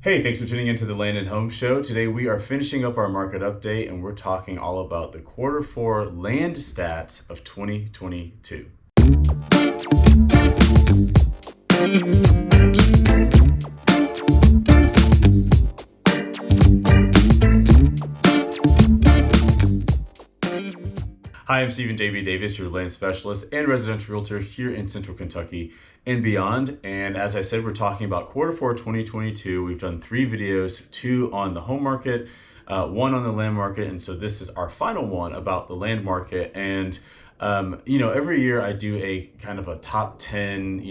Hey, thanks for tuning into the Land and Home Show. Today we are finishing up our market update and we're talking all about the quarter four land stats of 2022. Hi, I'm Stephen J.B. Davis, your land specialist and residential realtor here in Central Kentucky and beyond. And as I said, we're talking about quarter four 2022. We've done 3 videos, 2 on the home market, 1 on the land market. And so this is our final one about the land market. And every year I do a kind of a top 10,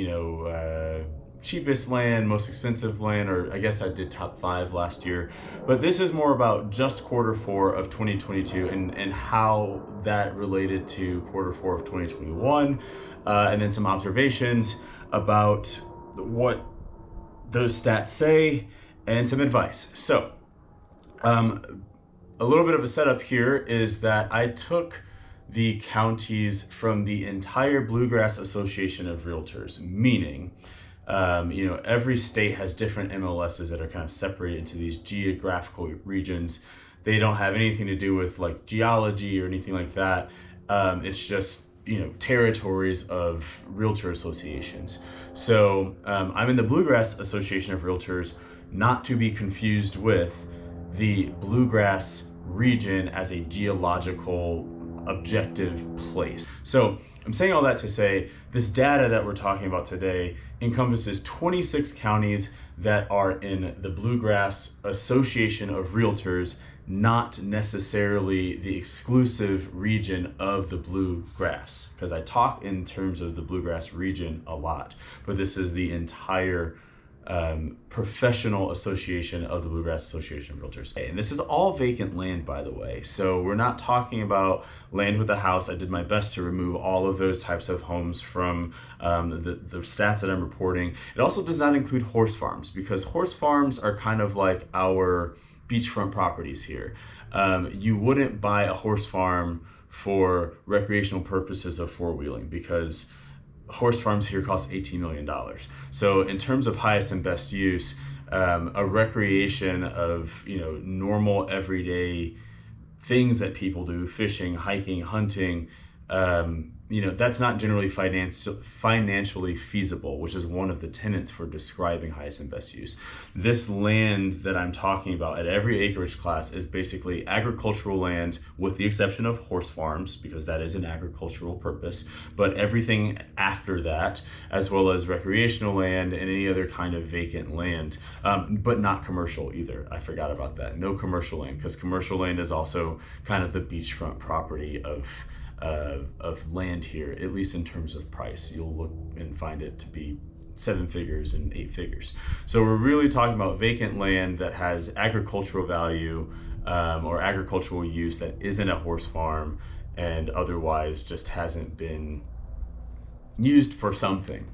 cheapest land, most expensive land, or I guess I did top 5 last year. But this is more about just quarter four of 2022 and how that related to quarter four of 2021, and then some observations about what those stats say and some advice. So a little bit of a setup here is that I took the counties from the entire Bluegrass Association of Realtors, meaning every state has different MLSs that are kind of separated into these geographical regions. They don't have anything to do with like geology or anything like that. It's just, territories of realtor associations. So I'm in the Bluegrass Association of Realtors, not to be confused with the Bluegrass region as a geological objective place. So I'm saying all that to say this data that we're talking about today encompasses 26 counties that are in the Bluegrass Association of Realtors, not necessarily the exclusive region of the Bluegrass, because I talk in terms of the Bluegrass region a lot, but this is the entire professional association of the Bluegrass Association of Realtors. And this is all vacant land, by the way. So we're not talking about land with a house. I did my best to remove all of those types of homes from the stats that I'm reporting. It also does not include horse farms, because horse farms are kind of like our beachfront properties here. You wouldn't buy a horse farm for recreational purposes of four-wheeling, because horse farms here cost $18 million. So in terms of highest and best use, a recreation of normal everyday things that people do, fishing, hiking, hunting, that's not generally financially feasible, which is one of the tenets for describing highest and best use. This land that I'm talking about at every acreage class is basically agricultural land, with the exception of horse farms, because that is an agricultural purpose, but everything after that, as well as recreational land and any other kind of vacant land, but not commercial either. I forgot about that. No commercial land, because commercial land is also kind of the beachfront property of land here, at least in terms of price. You'll look and find it to be 7 figures and 8 figures. So we're really talking about vacant land that has agricultural value or agricultural use that isn't a horse farm and otherwise just hasn't been used for something.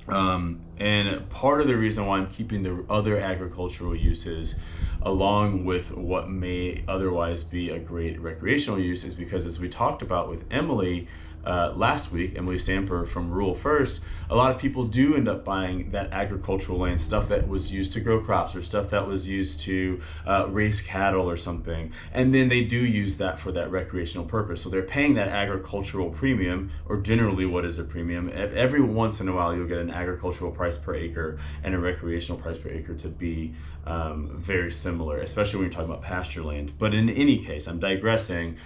And part of the reason why I'm keeping the other agricultural uses along with what may otherwise be a great recreational use is because, as we talked about with Emily last week, Emily Stamper from Rural First, a lot of people do end up buying that agricultural land, stuff that was used to grow crops or stuff that was used to raise cattle or something, and then they do use that for that recreational purpose. So they're paying that agricultural premium, or generally what is a premium. Every once in a while you'll get an agricultural price per acre and a recreational price per acre to be very similar, especially when you're talking about pasture land. But in any case, I'm digressing.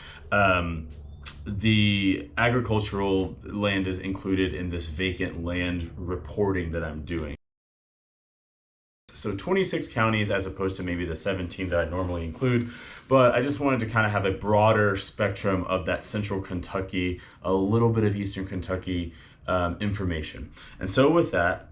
The agricultural land is included in this vacant land reporting that I'm doing. So 26 counties as opposed to maybe the 17 that I normally include, but I just wanted to kind of have a broader spectrum of that central Kentucky, a little bit of eastern Kentucky information. And so with that,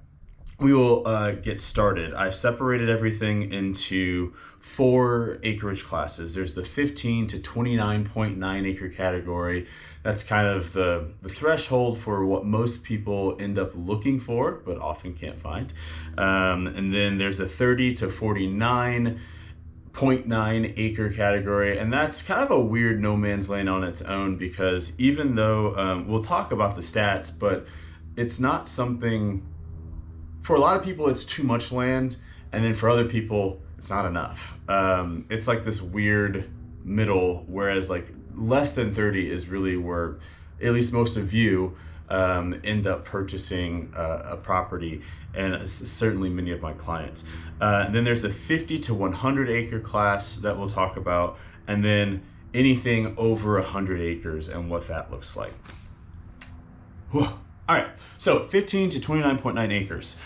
we will get started. I've separated everything into 4 acreage classes. There's the 15 to 29.9 acre category. That's kind of the threshold for what most people end up looking for, but often can't find. And then there's the 30 to 49.9 acre category, and that's kind of a weird no man's land on its own, because even though we'll talk about the stats, but it's not something, for a lot of people it's too much land, And then for other people, it's not enough. It's like this weird middle, whereas like less than 30 is really where at least most of you end up purchasing a property, and certainly many of my clients. And then there's the 50 to 100 acre class that we'll talk about, and then anything over 100 acres and what that looks like. Whew. All right, so 15 to 29.9 acres.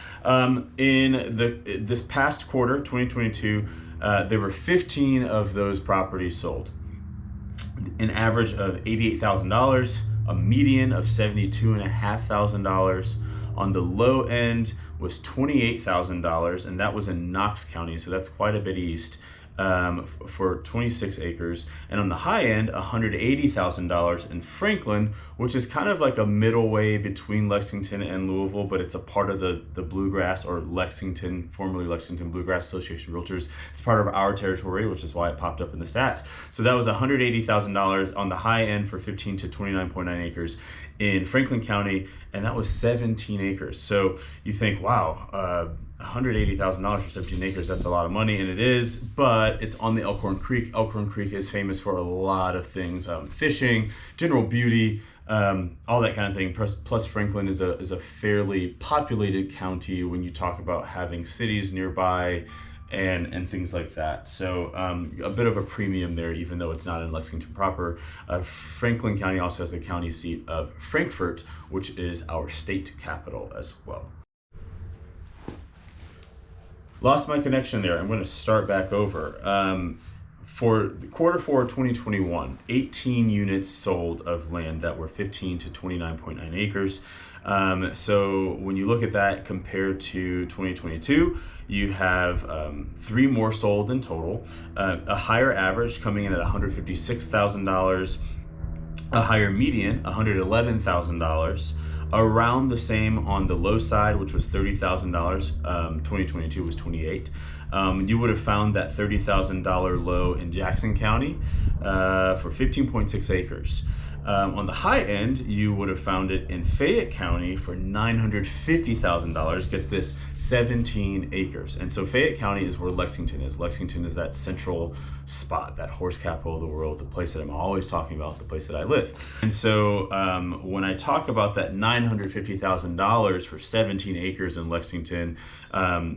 This past quarter, 2022, there were 15 of those properties sold. An average of $88,000, a median of $72,500. On the low end was $28,000, and that was in Knox County, so that's quite a bit east, for 26 acres. And on the high end, $180,000 in Franklin, which is kind of like a middle way between Lexington and Louisville, but it's a part of the Bluegrass, or Lexington, formerly Lexington Bluegrass Association Realtors. It's part of our territory, which is why it popped up in the stats. So that was $180,000 on the high end for 15 to 29.9 acres in Franklin County, and that was 17 acres. So you think, wow, $180,000 for 17 acres, that's a lot of money, and it is, but it's on the Elkhorn Creek. Elkhorn Creek is famous for a lot of things, fishing, general beauty, all that kind of thing. Plus Franklin is a fairly populated county when you talk about having cities nearby and things like that. So a bit of a premium there, even though it's not in Lexington proper. Franklin County also has the county seat of Frankfort, which is our state capital as well. Lost my connection there. I'm going to start back over. For the quarter 4 2021, 18 units sold of land that were 15 to 29.9 acres. So when you look at that compared to 2022, you have 3 more sold in total, a higher average coming in at $156,000, a higher median, $111,000. Around the same on the low side, which was $30,000. 2022 was 28. You would have found that $30,000 low in Jackson County for 15.6 acres. On the high end, you would have found it in Fayette County for $950,000. Get this, 17 acres. And so Fayette County is where Lexington is. Lexington is that central spot, that horse capital of the world, the place that I'm always talking about, the place that I live. And so when I talk about that $950,000 for 17 acres in Lexington,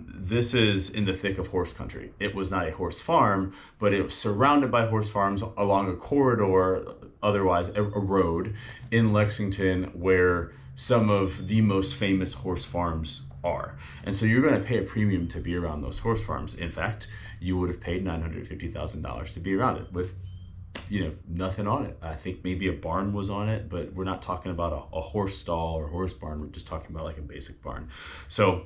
this is in the thick of horse country. It was not a horse farm, but it was surrounded by horse farms along a corridor, otherwise a road in Lexington, where some of the most famous horse farms are. And so you're going to pay a premium to be around those horse farms. In fact, you would have paid $950,000 to be around it with, nothing on it. I think maybe a barn was on it, but we're not talking about a horse stall or horse barn. We're just talking about like a basic barn. So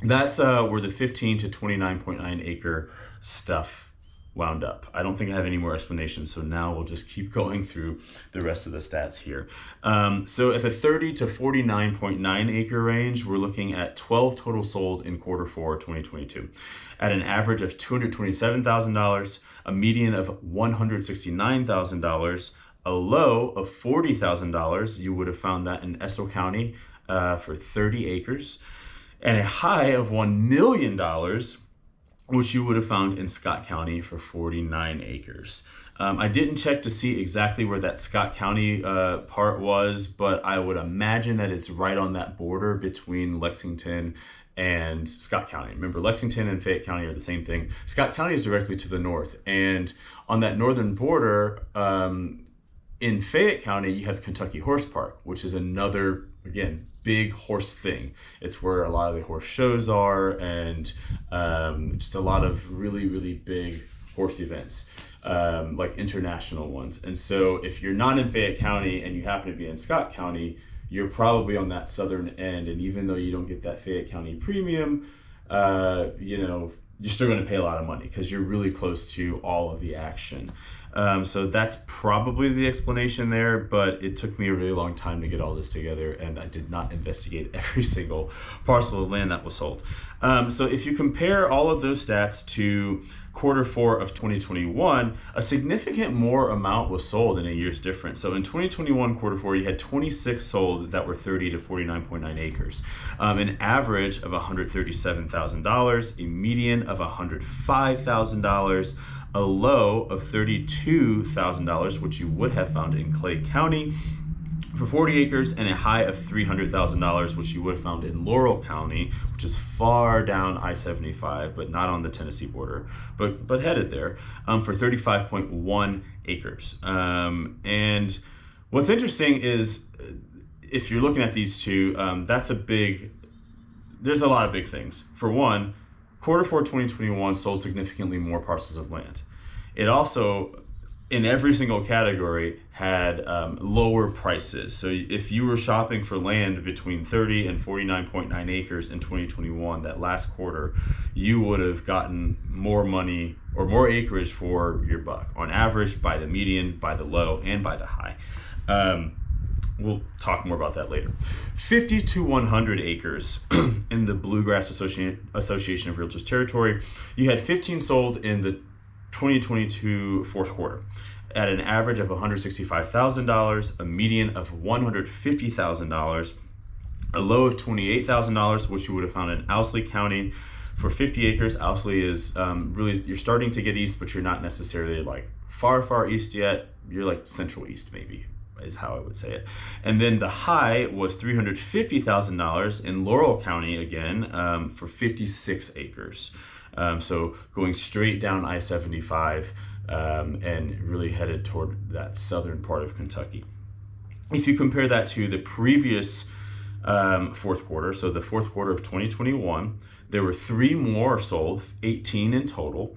that's where the 15 to 29.9 acre stuff wound up. I don't think I have any more explanations, so now we'll just keep going through the rest of the stats here. So at the 30 to 49.9 acre range, we're looking at 12 total sold in quarter 4 2022 at an average of $227,000, a median of $169,000, a low of $40,000. You would have found that in Estill County for 30 acres, and a high of $1 million, which you would have found in Scott County for 49 acres. I didn't check to see exactly where that Scott County part was, but I would imagine that it's right on that border between Lexington and Scott County. Remember, Lexington and Fayette County are the same thing. Scott County is directly to the north, and on that northern border, in Fayette County, you have Kentucky Horse Park, which is another, again, big horse thing. It's where a lot of the horse shows are, and just a lot of really, really big horse events, like international ones. And so if you're not in Fayette County and you happen to be in Scott County, you're probably on that southern end. And even though you don't get that Fayette County premium, you're still going to pay a lot of money because you're really close to all of the action. So that's probably the explanation there, but it took me a really long time to get all this together, and I did not investigate every single parcel of land that was sold. So if you compare all of those stats to Q4 of 2021, a significant more amount was sold in a year's difference. So in 2021 Q4, you had 26 sold that were 30 to 49.9 acres, an average of $137,000, a median of $105,000, a low of $32,000, which you would have found in Clay County for 40 acres, and a high of $300,000, which you would have found in Laurel County, which is far down I-75, but not on the Tennessee border, but headed there, for 35.1 acres. And what's interesting is, if you're looking at these two, there's a lot of big things. For one, Q4 2021 sold significantly more parcels of land. It also, in every single category, had lower prices. So if you were shopping for land between 30 and 49.9 acres in 2021, that last quarter, you would have gotten more money or more acreage for your buck, on average, by the median, by the low, and by the high. We'll talk more about that later. 50 to 100 acres in the Bluegrass Association of Realtors territory. You had 15 sold in the 2022 fourth quarter at an average of $165,000, a median of $150,000, a low of $28,000, which you would have found in Owsley County for 50 acres. Owsley is really, you're starting to get east, but you're not necessarily like far east yet. You're like central east maybe, is how I would say it. And then the high was $350,000 in Laurel County again, for 56 acres. So going straight down I-75 and really headed toward that southern part of Kentucky. If you compare that to the previous fourth quarter, so the fourth quarter of 2021, there were 3 more sold, 18 in total,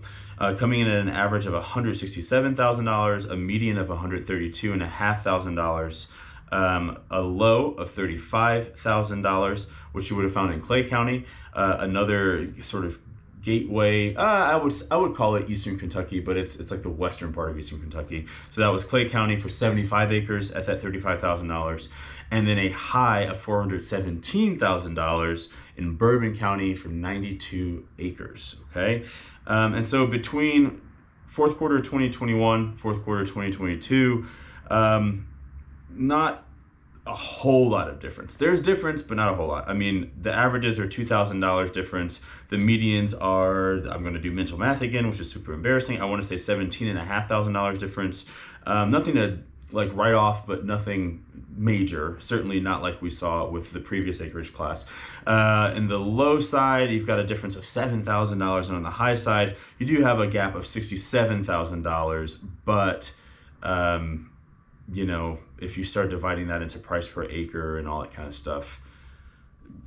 coming in at an average of $167,000, a median of $132,500, a low of $35,000, which you would have found in Clay County, another sort of gateway. I would call it Eastern Kentucky, but it's like the western part of Eastern Kentucky. So that was Clay County for 75 acres at that $35,000, and then a high of $417,000 in Bourbon County for 92 acres. Okay, and so between fourth quarter 2021, fourth quarter 2022, not a whole lot of difference. There's difference, but not a whole lot. I mean, the averages are $2,000 difference. The medians are, I'm going to do mental math again, which is super embarrassing. I want to say $17,500 difference. Nothing to like write off, but nothing major. Certainly not like we saw with the previous acreage class. In the low side, you've got a difference of $7,000, and on the high side, you do have a gap of $67,000, but you know, if you start dividing that into price per acre and all that kind of stuff,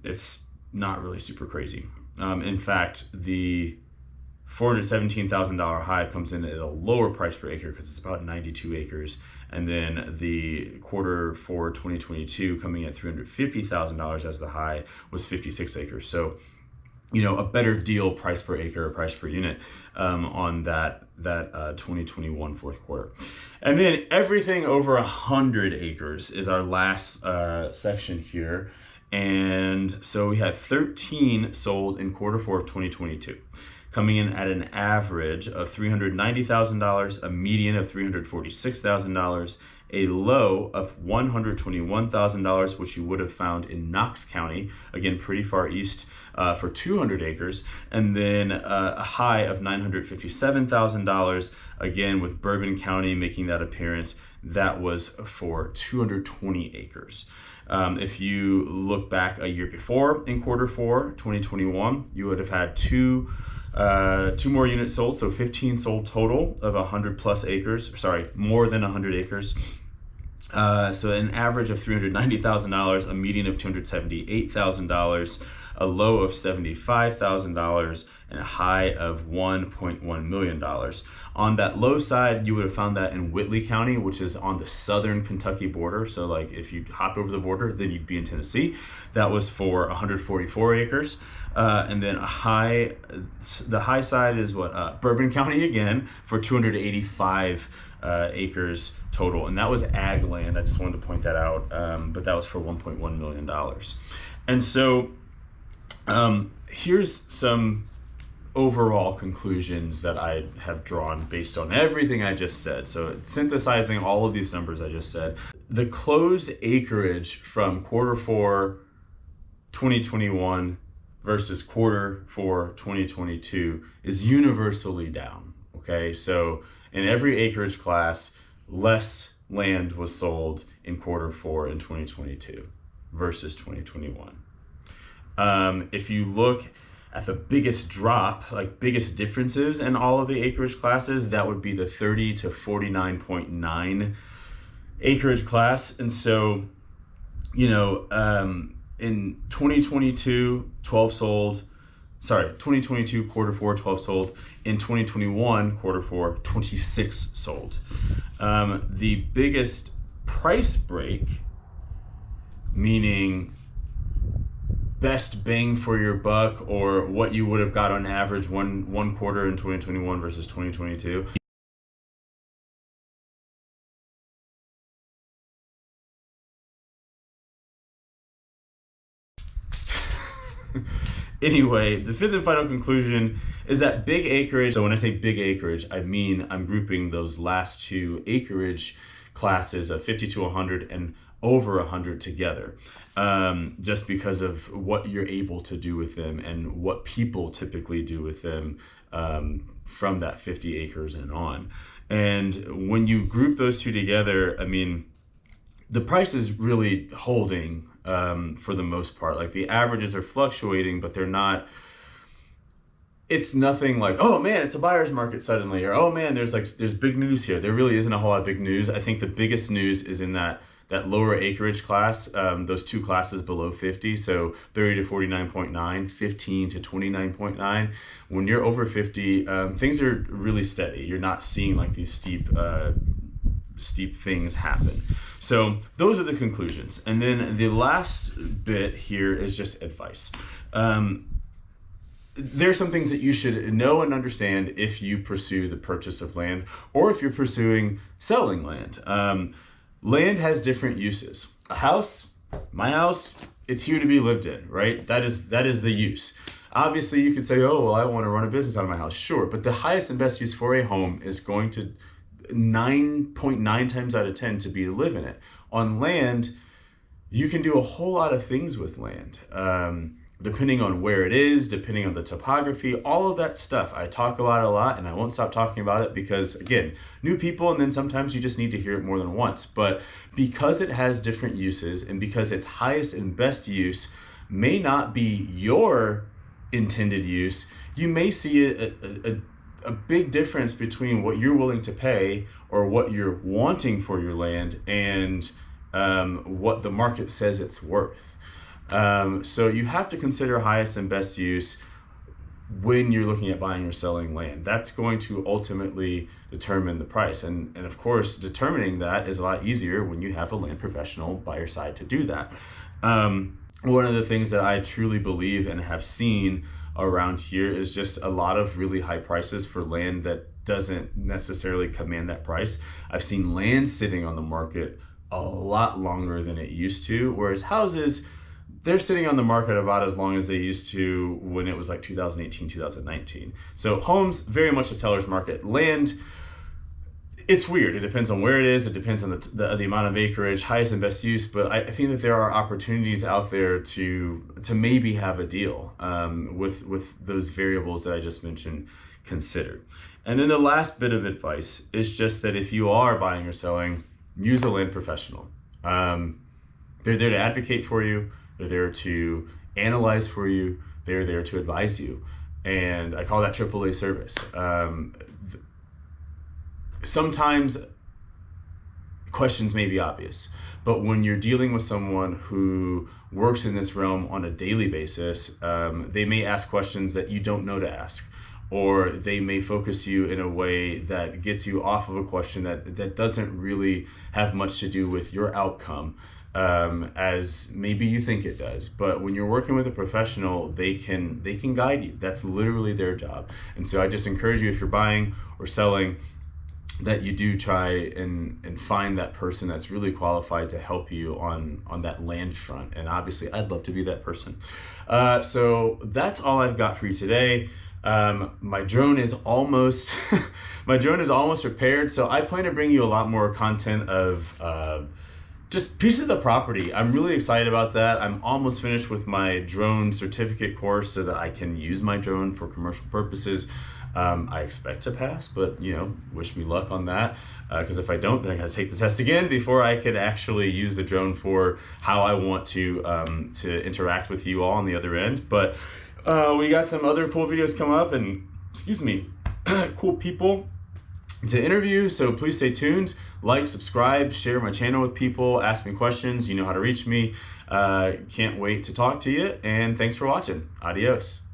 it's not really super crazy. In fact, the $417,000 high comes in at a lower price per acre because it's about 92 acres. And then the quarter for 2022 coming at $350,000 as the high was 56 acres. So, you know, a better deal price per acre, price per unit on that 2021 fourth quarter. And then everything over 100 acres is our last section here. And so we had 13 sold in Q4 of 2022, coming in at an average of $390,000, a median of $346,000, a low of $121,000, which you would have found in Knox County, again, pretty far east, for 200 acres, and then a high of $957,000, again, with Bourbon County making that appearance. That was for 220 acres. If you look back a year before, in Q4 2021, you would have had two more units sold, so 15 sold total of 100 plus acres, sorry, more than 100 acres. So an average of $390,000, a median of $278,000, a low of $75,000 and a high of $1.1 million. On that low side, you would have found that in Whitley County, which is on the southern Kentucky border. So like if you hopped over the border, then you'd be in Tennessee. That was for 144 acres. And then the high side is Bourbon County again for 285 acres total, and that was ag land. I just wanted to point that out, but that was for $1.1 million. And so here's some overall conclusions that I have drawn based on everything I just said. So synthesizing all of these numbers I just said, the closed acreage from Q4 2021 versus Q4 2022 is universally down. Okay, so in every acreage class, less land was sold in Q4 in 2022 versus 2021. If you look at the biggest drop, like biggest differences in all of the acreage classes, that would be the 30 to 49.9 acreage class. And so, you know, in 2022, 2022 Q4, 12 sold. In 2021 Q4, 26 sold. The biggest price break, meaning best bang for your buck, or what you would have got on average one quarter in 2021 versus 2022. Anyway, the fifth and final conclusion is that big acreage, so when I say big acreage, I mean I'm grouping those last two acreage classes of 50 to 100 and over 100 together, just because of what you're able to do with them and what people typically do with them from that 50 acres and on. And when you group those two together, I mean, the price is really holding for the most part. Like the averages are fluctuating, but they're not, it's nothing like, oh man, it's a buyer's market suddenly, or oh man, there's big news here. There really isn't a whole lot of big news. I think the biggest news is in that lower acreage class, those two classes below 50, so 30 to 49.9, 15 to 29.9. When you're over 50, things are really steady. You're not seeing like these steep things happen. So those are the conclusions. And then the last bit here is just advice. There's some things that you should know and understand if you pursue the purchase of land, or if you're pursuing selling land. Land has different uses. A house, my house, it's here to be lived in, right? That is the use. Obviously, you could say, oh, well, I want to run a business out of my house. Sure, but the highest and best use for a home is going to 9.9 times out of 10 to be to live in it. On land, you can do a whole lot of things with land, depending on where it is, depending on the topography, all of that stuff. I talk about it a lot, and I won't stop talking about it because, again, new people, and then sometimes you just need to hear it more than once. But because it has different uses, and because its highest and best use may not be your intended use, you may see a big difference between what you're willing to pay or what you're wanting for your land and what the market says it's worth. So you have to consider highest and best use when you're looking at buying or selling land. That's going to ultimately determine the price. And of course, determining that is a lot easier when you have a land professional by your side to do that. One of the things that I truly believe and have seen around here is just a lot of really high prices for land that doesn't necessarily command that price. I've seen land sitting on the market a lot longer than it used to, whereas houses, they're sitting on the market about as long as they used to when it was like 2018, 2019. So homes, very much a seller's market. Land, it's weird. It depends on where it is. It depends on the amount of acreage, highest and best use. But I think that there are opportunities out there to maybe have a deal with those variables that I just mentioned considered. And then the last bit of advice is just that if you are buying or selling, use a land professional. They're there to advocate for you. They're there to analyze for you. They're there to advise you. And I call that AAA service. Sometimes questions may be obvious. But when you're dealing with someone who works in this realm on a daily basis, they may ask questions that you don't know to ask, or they may focus you in a way that gets you off of a question that doesn't really have much to do with your outcome, as maybe you think it does. But when you're working with a professional, they can guide you. That's literally their job. And so I just encourage you, if you're buying or selling, that you do try and find that person that's really qualified to help you on that land front. And obviously I'd love to be that person. So that's all I've got for you today. My drone is almost repaired, so I plan to bring you a lot more content of just pieces of property. I'm really excited about that. I'm almost finished with my drone certificate course so that I can use my drone for commercial purposes. I expect to pass, but wish me luck on that, because if I don't, then I gotta take the test again before I could actually use the drone for how I want to interact with you all on the other end. But we got some other cool videos come up, and cool people to interview, so please stay tuned. Like, subscribe, share my channel with people, ask me questions. You know how to reach me. Can't wait to talk to you, and thanks for watching. Adios.